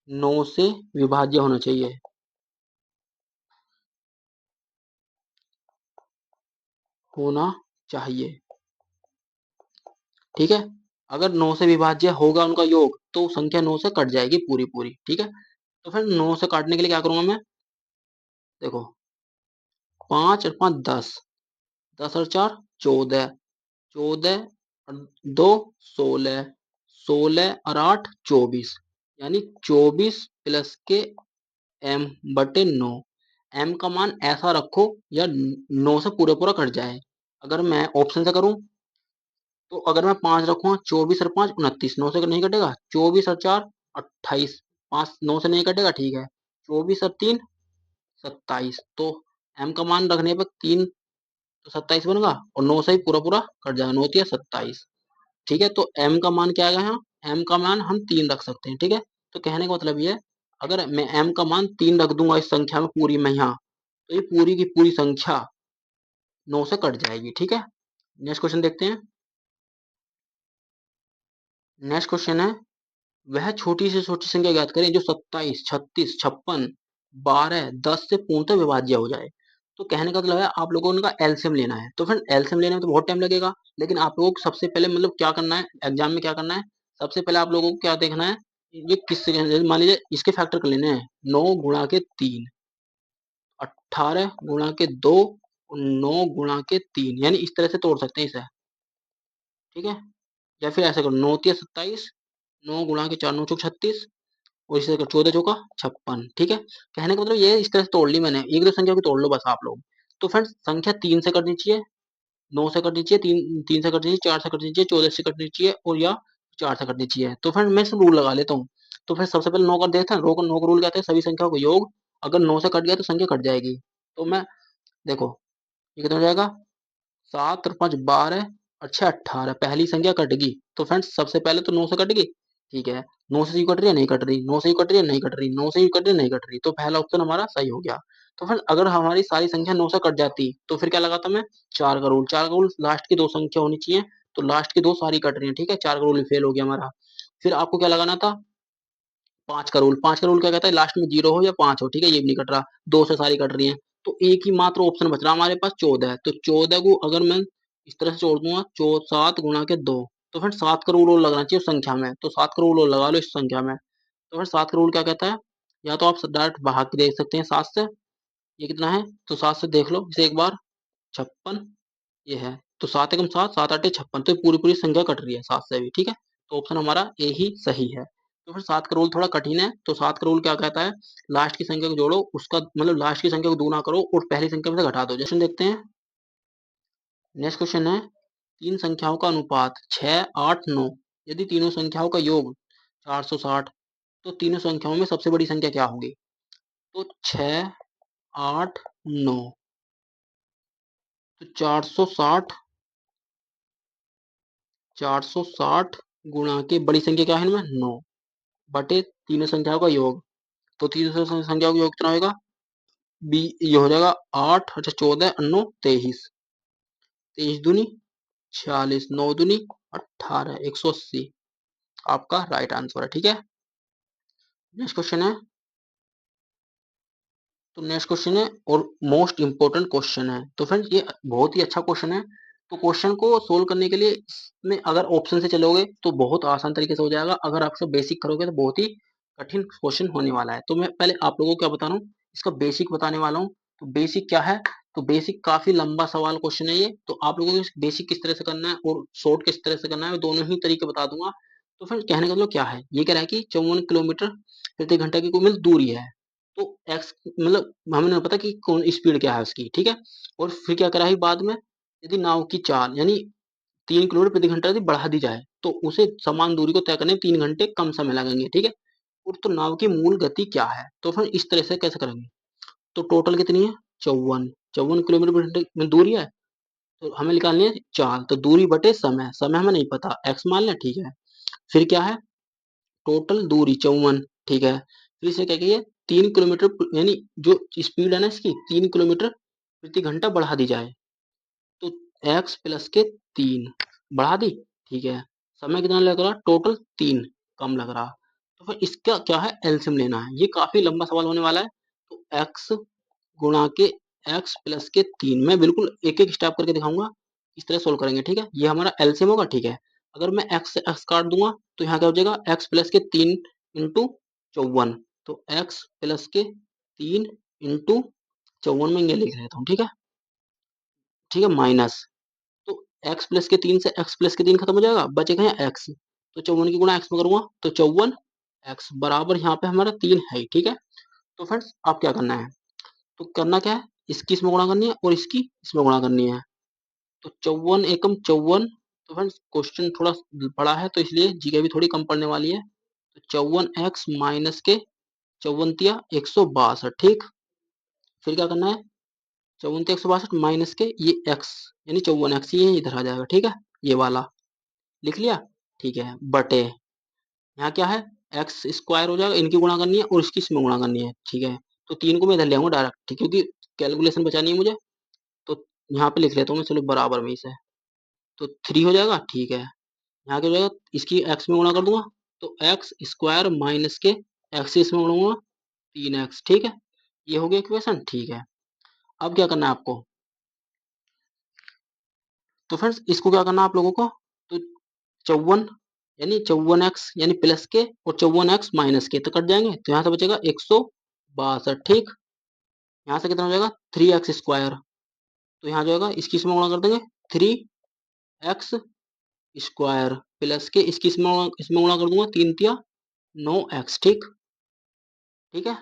Speaker 1: 9 से विभाज्य होना चाहिए, होना चाहिए, ठीक है। अगर 9 से विभाज्य होगा उनका योग तो संख्या 9 से कट जाएगी पूरी पूरी, ठीक है। तो फिर 9 से काटने के लिए क्या करूंगा मैं, देखो 5 और 5 10, 10 और 4 14, 14 और 2 16, 16 और 8 24, यानी 24 प्लस के m बटे 9। m का मान ऐसा रखो या 9 से पूरा पूरा कट जाए। अगर मैं ऑप्शन से करूं तो अगर मैं 5 रखूंगा 24 और 5 29, 9 से नहीं कटेगा, 24 और 4 28, 5 9 से नहीं कटेगा, ठीक है। 24 और 3 27, तो m का मान रखने पर 3 तो 27 बनेगा और 9 से ही पूरा पूरा कट जाएगा, 9 तिया 27, ठीक है। तो m का मान क्या आएगा यहाँ, m का मान हम 3 रख सकते हैं, ठीक है। तो कहने का मतलब ये है, अगर मैं m का मान 3 रख दूंगा इस संख्या में पूरी में यहाँ, तो ये पूरी की पूरी संख्या 9 से कट जाएगी, ठीक है। नेक्स्ट क्वेश्चन देखते हैं। नेक्स्ट क्वेश्चन है, वह छोटी से छोटी संख्या ज्ञात करें जो 27 36 56 12 10 से पूर्णतः विभाज्य हो जाए। तो कहने का मतलब है आप लोगों ने का एलसीएम लेना है। तो फ्रेंड एलसीएम लेने में तो बहुत टाइम लगेगा, लेकिन आप लोगों को सबसे पहले मतलब क्या करना है, एग्जाम में क्या करना है, सबसे पहले आप लोगों को क्या देखना है, ये किस मान लीजिए इसके फैक्टर कर लेने हैं, 9 गुणा के 3 18 गुणा के 2 और 9 गुणा के 3, यानी इस तरह से तोड़ सकते हैं इसे, ठीक है। या फिर ऐसे करो 9 तिया 27, 9 गुणा के 4 9 चौक 36 और इसे 14 चौका 56, ठीक है। कहने का मतलब ये इस तरह से तोड़ ली मैंने, एक दो संख्या को तोड़ लो बस आप लोग। तो फ्रेंड्स संख्या 3 से करनी चाहिए, 9 से करनी चाहिए, 3 से करनी चाहिए, 4 से करनी चाहिए, 14 से करनी चाहिए और या 4 से करनी चाहिए। तो फ्रेंड मैं सब रूल लगा लेता हूँ। तो फिर सबसे पहले 9 कर देते हैं, 9 का रूल कहते हैं सभी संख्याओं को योग, अगर 9 से कट गया तो संख्या कट जाएगी। तो मैं देखो ये कितना हो जाएगा 7 और 5 12 और 6 18, पहली संख्या कटेगी। तो फ्रेंड्स सबसे पहले तो 9 से कटेगी, ठीक है। 9 से ही कट रही है नहीं कट रही, 9 से ही कट रही है नहीं कट रही, 9 से ही कट रही है नहीं कट रही, तो पहला ऑप्शन हमारा सही हो गया। तो फ्रेंड अगर हमारी सारी संख्या 9 से कट जाती तो फिर क्या लगाता मैं, 4 का रूल, 4 का रूल लास्ट की दो संख्या होनी चाहिए, तो लास्ट की दो सारी कट रही है, ठीक है, 4 का रूल फेल हो गया हमारा। फिर आपको क्या लगाना था 5 का रूल, 5 का रूल क्या कहता है लास्ट में 0 हो या 5 हो, ठीक है, ये भी नहीं कट रहा, 2 से सारी कट रही है, तो एक ही मात्र ऑप्शन बच रहा हमारे पास 14 है। तो 14 को अगर मैं इस तरह से जोड़ दूंगा 7 गुणा के 2, तो फिर 7 का रूल और लगना चाहिए उस संख्या में, तो 7 का रूल और लगा लो इस संख्या में। तो फिर 7 का रूल क्या कहता है, या तो आप डायरेक्ट भाग के देख सकते हैं 7 से, ये कितना है, तो 7 से देख लो इसे एक बार 56 ये है। तो 7 एकम 7, 7 आठे 56, तो पूरी पूरी संख्या कट रही है 7 से भी, ठीक है। तो ऑप्शन हमारा ए ही सही है। तो फिर 7 का रूल थोड़ा कठिन है। तो 7 का रूल क्या कहता है, लास्ट की संख्या को जोड़ो, उसका मतलब लास्ट की संख्या को दूना करो और पहली संख्या में से घटा दो। जैसे देखते हैं, नेक्स्ट क्वेश्चन है, तीन संख्याओं का अनुपात 6, 8, 9, यदि तीनों संख्याओं का योग 460, तो तीनों संख्याओं में सबसे बड़ी संख्या क्या होगी। तो 6, 8, 9, तो 460 गुणा के बड़ी संख्या क्या है इनमें 9 बटे तीनों संख्याओं का योग। तो तीनों संख्याओं का योग कितना होगा, बी ये हो जाएगा 8, अच्छा 14, 9, 23, 23 दूनी 46, 9 दूनी 18, 180 आपका राइट आंसर है, ठीक है। नेक्स्ट क्वेश्चन है, तो नेक्स्ट क्वेश्चन है और मोस्ट इंपोर्टेंट क्वेश्चन है। तो फ्रेंड्स ये बहुत ही अच्छा क्वेश्चन है। तो क्वेश्चन को सोल्व करने के लिए इसमें अगर ऑप्शन से चलोगे तो बहुत आसान तरीके से हो जाएगा, अगर आप सब बेसिक करोगे तो बहुत ही कठिन क्वेश्चन होने वाला है। तो मैं पहले आप लोगों को क्या बता रहा हूँ, इसका बेसिक बताने वाला हूँ। तो बेसिक क्या है, तो बेसिक काफी लंबा सवाल क्वेश्चन है ये। तो आप लोगों को बेसिक किस तरह से करना है और शॉर्ट किस तरह से करना है, दोनों ही तरीके बता दूंगा। तो फ्रेंड्स कहने का मतलब क्या है, ये कह रहा है कि 54 किलोमीटर प्रति घंटा की कुल दूरी है। तो एक्स मतलब हमें नहीं पता कि कौन स्पीड क्या है उसकी, ठीक है। और फिर क्या करा है बाद में, यदि नाव की चाल यानी 3 किलोमीटर प्रति घंटा यदि बढ़ा दी जाए तो उसे समान दूरी को तय करने में 3 घंटे कम समय लगेंगे, ठीक है। और तो नाव की मूल गति क्या है, तो फिर इस तरह से कैसे करेंगे। तो टोटल कितनी है 54, 54 किलोमीटर प्रति घंटे में दूरी है। तो हमें निकालनी है चाल, तो दूरी बटे समय, समय हमें नहीं पता, एक्स मान लें, ठीक है। फिर क्या है, टोटल दूरी 54, ठीक है। फिर इसे क्या कहिए 3 किलोमीटर यानी जो स्पीड है ना इसकी 3 किलोमीटर प्रति घंटा बढ़ा दी जाए। तो एक्स प्लस के 3 बढ़ा दी, ठीक है। समय कितना लग रहा, टोटल 3 कम लग रहा। तो फिर इसका क्या है एलसीएम लेना है, ये काफी लंबा सवाल होने वाला है। तो एक्स गुणा के एक्स प्लस के 3 मैं बिल्कुल एक एक स्टेप करके दिखाऊंगा, इस तरह सोल्व करेंगे, ठीक है। ये हमारा एलसीएम होगा, ठीक है। अगर मैं एक्स से एक्स काट दूंगा तो यहाँ क्या हो जाएगा, एक्स प्लस के 3 इंटू 54, तो एक्स प्लस के 3 इंटू 54 में ये लिख लेता हूँ, ठीक है, ठीक है, माइनस। तो एक्स प्लस के 3 से एक्स प्लस के 3 खत्म हो जाएगा, बचेगा यहाँ एक्स। तो 54 की गुणा एक्स में करूंगा तो 54 एक्स बराबर यहाँ पे हमारा 3 है, ठीक है। तो फ्रेंड्स आप क्या करना है, तो करना क्या है, इसकी इसमें गुणा करनी है और इसकी इसमें गुणा करनी है। तो 54 एकम 54। तो फ्रेंड्स क्वेश्चन थोड़ा बड़ा है तो इसलिए जीके भी थोड़ी कम पड़ने वाली है। तो 54 एक्स माइनस के 54 162, ठीक। फिर क्या करना है, 54 162 माइनस के ये एक्स यानी 54 एक्स ये इधर आ जाएगा, ठीक है, ये वाला लिख लिया, ठीक है, बटे यहाँ क्या है एक्स स्क्वायर हो जाएगा, इनकी गुणा करनी है और इसकी इसमें गुणा करनी है, ठीक है। तो 3 को मैं इधर ले आऊंगा डायरेक्ट, ठीक है, क्योंकि कैलकुलेशन बचानी है मुझे। तो यहाँ पे लिख लेता हूँ मैं, चलो बराबर में इसे। तो 3 हो जाएगा, ठीक है। यहाँ क्या हो जाएगा, इसकी एक्स में गुणा कर दूंगा तो एक्स स्क्वायर माइनस के एक्स इसमें गुणूंगा 3 एक्स, ठीक है। ये हो गया इक्वेशन, ठीक है। अब क्या करना है आपको, तो फ्रेंड्स इसको क्या करना है आप लोगों को, तो 54 यानी 54 एक्स यानी प्लस के और 54 एक्स माइनस के तो कट जाएंगे, तो यहाँ से बचेगा 162, ठीक। यहाँ से कितना हो जाएगा 3 एक्स स्क्वायर, तो यहाँ जो होगा इसकी इसमें गुणा कर देंगे 3 एक्स स्क्वायर प्लस के इसकी इसमें गुणा कर दूंगा 3 तिया 9 एक्स, ठीक, ठीक है।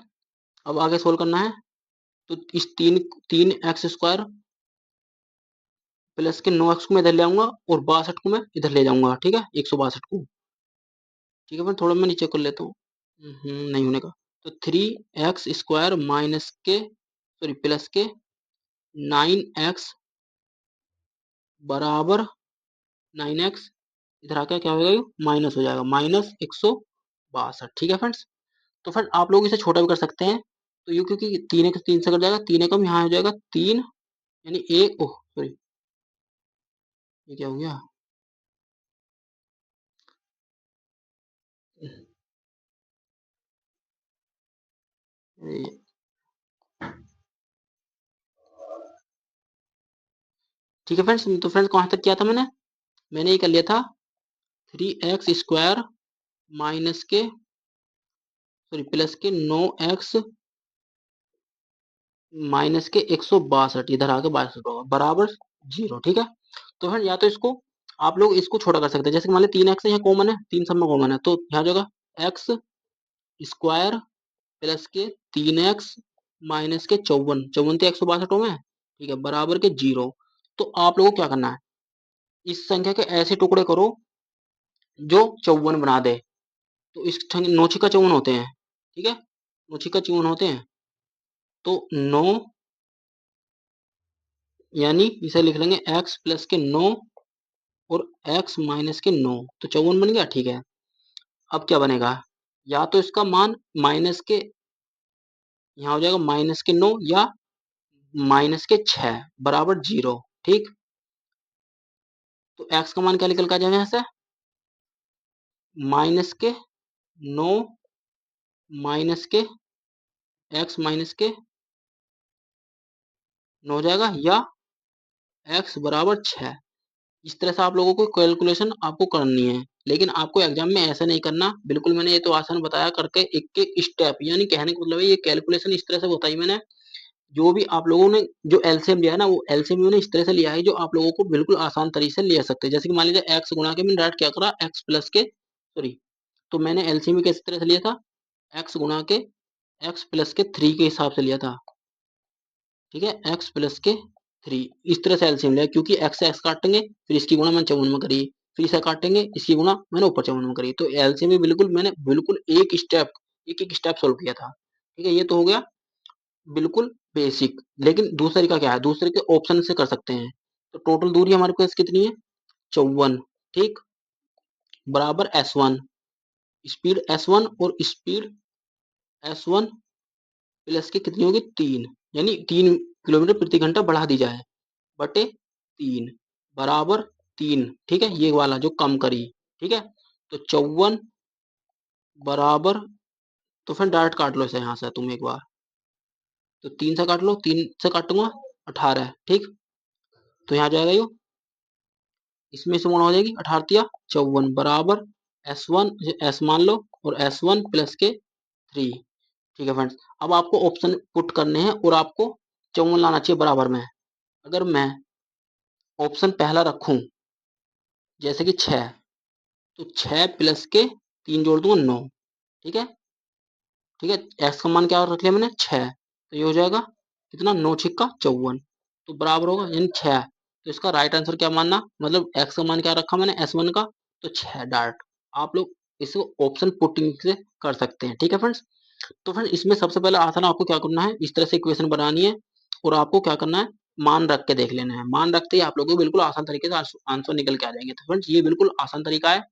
Speaker 1: अब आगे सोल्व करना है। तो इस तीन 3 एक्स स्क्वायर प्लस के 9 एक्स को मैं इधर ले आऊंगा और 62 को मैं इधर ले जाऊंगा, ठीक है, 162 को, ठीक है। फिर थोड़ा मैं नीचे कर लेता हूँ, नहीं होने का। तो 3 एक्स स्क्वायर माइनस के सॉरी प्लस के 9 एक्स बराबर 9 एक्स, इधर आकर क्या हो जाएगा माइनस हो जाएगा माइनस 162, ठीक है फ्रेंड्स। तो फ्रेंड आप लोग इसे छोटा भी कर सकते हैं। तो ये क्योंकि 3 एक 3 से कट जाएगा, 3 एकम यहाँ हो जाएगा 3 यानी एक, ओह सॉरी ये क्या हो गया, ये- ठीक है फ्रेंड्स। तो फ्रेंड्स कहाँ तक किया था मैंने, मैंने ये कर लिया था 3 एक्स स्क्वायर माइनस के सॉरी प्लस के 9 एक्स माइनस के 162, इधर आके 62 होगा बराबर 0, ठीक है। तो फिर या तो इसको आप लोग इसको छोटा कर सकते हैं, जैसे मान लीजिए 3x यहाँ कॉमन है, 3 सब में कॉमन है, तो यहाँ जो होगा एक्स स्क्वायर प्लस के 3x माइनस के 54, 54 तो 162 में, ठीक है, बराबर के 0। तो आप लोगों को क्या करना है, इस संख्या के ऐसे टुकड़े करो जो 54 बना दे। तो इस नौछी का 54 होते हैं, ठीक है, नौछी का 54 होते हैं। तो 9 यानी इसे लिख लेंगे x प्लस के 9 और x माइनस के 9, तो 54 बन गया, ठीक है। अब क्या बनेगा, या तो इसका मान माइनस के यहाँ हो जाएगा माइनस के 9 या माइनस के 6 बराबर 0, ठीक। तो x का मान क्या निकल कर आ जाएगा यहाँ से, माइनस के 9 माइनस के x माइनस के 9 हो जाएगा, या x बराबर 6। इस तरह से आप लोगों को कैलकुलेशन आपको करनी है, लेकिन आपको एग्जाम में ऐसा नहीं करना बिल्कुल। मैंने ये तो आसान बताया करके एक एक स्टेप, यानी कहने का मतलब है ये कैलकुलेशन इस तरह से बताई मैंने। जो भी आप लोगों ने जो एलसीएम लिया है ना, वो एलसीएम मैंने इस तरह से लिया है जो आप लोगों को बिल्कुल आसान तरीके से ले सकते हैं। जैसे कि मान लीजिए एक्स गुणा के मैंने डायरेक्ट क्या करा, एक्स प्लस के सॉरी, तो मैंने एलसीएम किस तरह से लिया था, एक्स गुणा के एक्स प्लस के 3 के हिसाब से लिया था, ठीक है, एक्स प्लस के 3 इस तरह से एलसीएम लिया, क्योंकि एक्स से एक्स काटेंगे, फिर इसकी गुणा मैंने 54 में करी, फिर इसे काटेंगे, इसकी गुणा मैंने ऊपर 54 में करी। तो एलसीएम में बिल्कुल मैंने बिल्कुल एक एक स्टेप सोल्व किया था, ठीक है। ये तो हो गया बिल्कुल बेसिक। लेकिन दूसरे का क्या है, दूसरे के ऑप्शन से कर सकते हैं। तो टोटल दूरी हमारे पास कितनी है, 54, ठीक, बराबर s1, स्पीड s1 और स्पीड s1 प्लस की कितनी होगी 3, यानी 3 किलोमीटर प्रति घंटा बढ़ा दी जाए बटे 3 बराबर 3, ठीक है, ये वाला जो कम करी, ठीक है। तो 54 बराबर, तो फिर डायरेक्ट काट लो इसे यहाँ से तुम एक बार, तो 3 से काट लो, 3 से काटूंगा 18, ठीक। तो यहाँ जाएगा ये, इसमें से गुणा हो जाएगी, 18 तिया 54 बराबर S1, एस मान लो, और S1 प्लस के 3, ठीक है फ्रेंड्स। अब आपको ऑप्शन पुट करने हैं और आपको 54 लाना चाहिए बराबर में। अगर मैं ऑप्शन पहला रखूं जैसे कि 6, तो 6 प्लस के 3 जोड़ दूंगा 9, ठीक है, ठीक है। एक्स का मान क्या रख लिया मैंने 6, तो ये हो जाएगा कितना, 9 छिक्का 54, तो बराबर होगा यानी 6। तो इसका राइट आंसर क्या मानना, मतलब एक्स का मान क्या रखा मैंने S1 का, तो 6 डार्ट। आप लोग इसको ऑप्शन पुटिंग से कर सकते हैं, ठीक है फ्रेंड्स। तो फ्रेंड इसमें सबसे पहले आसान आपको क्या करना है, इस तरह से इक्वेशन बनानी है और आपको क्या करना है, मान रख के देख लेना है। मान रखते ही आप लोगों को बिल्कुल आसान तरीके से आंसर निकल के आ जाएंगे। तो फ्रेंड्स ये बिल्कुल आसान तरीका है,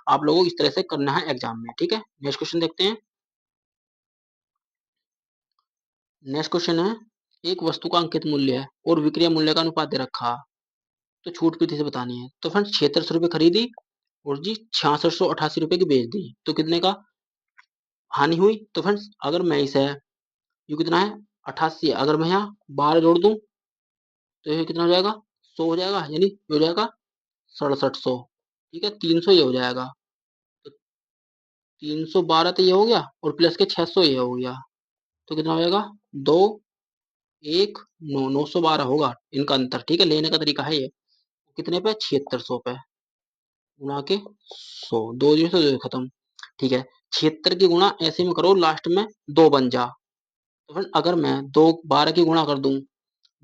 Speaker 1: आप लोगों को इस तरह से करना है एग्जाम में, ठीक है। नेक्स्ट क्वेश्चन देखते हैं। नेक्स्ट क्वेश्चन है, एक वस्तु का अंकित मूल्य है और विक्रय मूल्य का अनुपात दे रखा, तो छूट कितने से बतानी है। तो फ्रेंड्स 7600 रुपये खरीदी और जी 6688 रुपए की बेच दी, तो कितने का हानि हुई। तो फ्रेंड्स अगर मैं इसे, ये कितना है 88 है, अगर मैं यहाँ 12 जोड़ दूं तो ये कितना हो जाएगा, 100 हो जाएगा, यानी ये हो जाएगा 6700, ठीक है, 300 ये हो जाएगा। तो 312 तो ये हो गया और प्लस के 600 ये हो गया, तो कितना हो जाएगा, 2 1 9, 912 होगा इनका अंतर, ठीक है। लेने का तरीका है ये, कितने पे 7600 पे गुणा के 100, दो जीरो से दो खत्म, ठीक है। 76 की गुणा ऐसे में करो लास्ट में 2 बन जा। तो फ्रेंड अगर मैं 2 12 की गुणा कर दूं,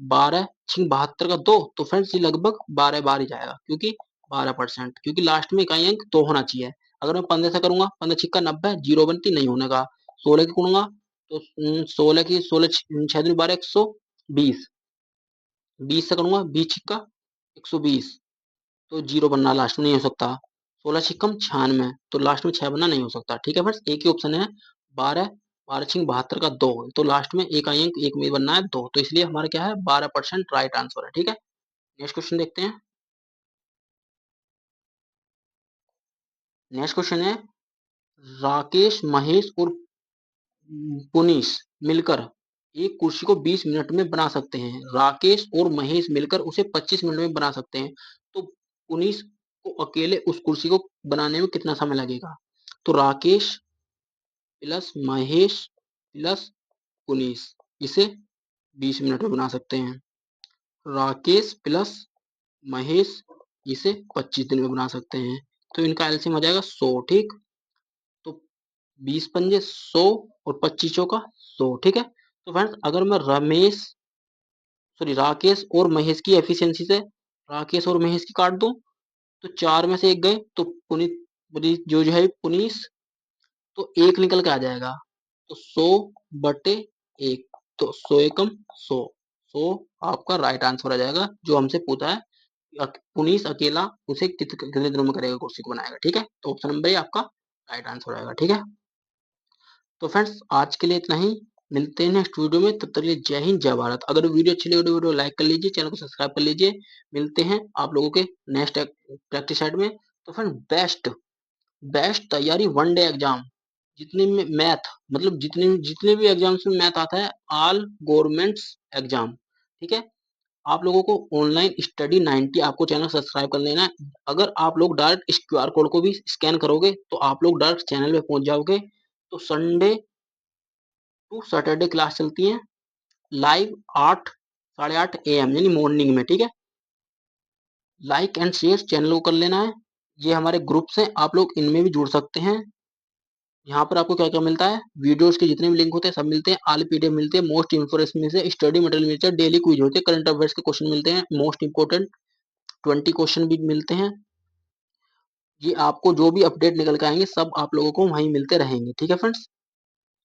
Speaker 1: 12 छिंग 72 का 2, तो फ्रेंड्स ये लगभग 12 बार ही जाएगा, क्योंकि 12%, क्योंकि लास्ट में इकाई अंक 2 होना चाहिए। अगर मैं 15 से करूंगा, 15 छिक्का 90, जीरो बनती नहीं होने का। 16 की करूंगा तो 16 की 16 6 दूनी 12, 120, 20 से करूंगा 20 छिक्का 120, तो जीरो बनना लास्ट में नहीं हो सकता। 16 छिक्कम 96, तो लास्ट में 6 बनना नहीं हो सकता, ठीक है फ्रेंड्स। एक ही ऑप्शन है 12, 12 छिंग 72 का 2, तो लास्ट में एक अंक एक में बनना है 2, तो इसलिए हमारा क्या है 12% राइट आंसर है, ठीक है। नेक्स्ट क्वेश्चन देखते हैं। नेक्स्ट क्वेश्चन है, राकेश महेश और पुनीश मिलकर एक कुर्सी को 20 मिनट में बना सकते हैं। राकेश और महेश मिलकर उसे 25 मिनट में बना सकते हैं, तो पुनीश को अकेले उस कुर्सी को बनाने में कितना समय लगेगा। तो राकेश प्लस महेश प्लस पुनीश इसे 20 मिनट में बना सकते हैं। राकेश प्लस महेश इसे 25 दिन में बना सकते हैं। तो इनका एलसीएम आ जाएगा 100, ठीक। तो 20 पंजे 100 और 25 चौका 100, ठीक है। तो फ्रेंड्स अगर मैं राकेश और महेश की एफिशिएंसी से राकेश और महेश की काट दूं तो 4 में से एक गए तो पुनीत पुनीत जो है पुनीश, तो एक निकल के आ जाएगा। तो 100/1, तो 100 एकम 100, 100 आपका राइट आंसर आ जाएगा जो हमसे पूछा है। पुनीश अकेला उसे कितने दिनों में करेगा, कुर्सी को बनाएगा, ठीक है। तो ऑप्शन नंबर ए आपका राइट आंसर आएगा, ठीक है। तो फ्रेंड्स आज के लिए इतना ही, मिलते हैं नेक्स्ट वीडियो में, तब तक के लिए जय हिंद जय भारत। अगर वीडियो अच्छी लगी तो वीडियो लाइक कर लीजिए, चैनल को सब्सक्राइब कर लीजिए। मिलते हैं आप लोगों के नेक्स्ट प्रैक्टिस सेट में। तो फ्रेंड बेस्ट बेस्ट तैयारी वन डे एग्जाम, जितने में मैथ, मतलब जितने जितने भी एग्जाम्स में मैथ आता है, ऑल गवर्नमेंट्स एग्जाम, ठीक है। आप लोगों को ऑनलाइन स्टडी 90 आपको चैनल सब्सक्राइब कर लेना है। अगर आप लोग डायरेक्ट इस क्यूआर कोड को भी स्कैन करोगे तो आप लोग डायरेक्ट चैनल पे पहुंच जाओगे। तो संडे टू सैटरडे क्लास चलती है लाइव 8 साढ़े 8 AM यानी मॉर्निंग में, ठीक है। लाइक एंड शेयर चैनल को कर लेना है। ये हमारे ग्रुप्स हैं, आप लोग इनमें भी जुड़ सकते हैं। यहाँ पर आपको क्या क्या मिलता है, वीडियोस के जितने भी लिंक होते हैं सब मिलते हैं, ऑल पीडीएफ मिलते हैं, मोस्ट इंफॉर्मेशन से स्टडी मटेरियल मिलता है, डेली क्विज होते हैं, करंट अफेयर्स के क्वेश्चन मिलते हैं, मोस्ट इंपोर्टेंट 20 क्वेश्चन भी मिलते हैं। ये आपको जो भी अपडेट निकल के आएंगे सब आप लोगों को वहीं मिलते रहेंगे, ठीक है फ्रेंड्स।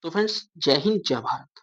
Speaker 1: तो फ्रेंड्स जय हिंद जय भारत।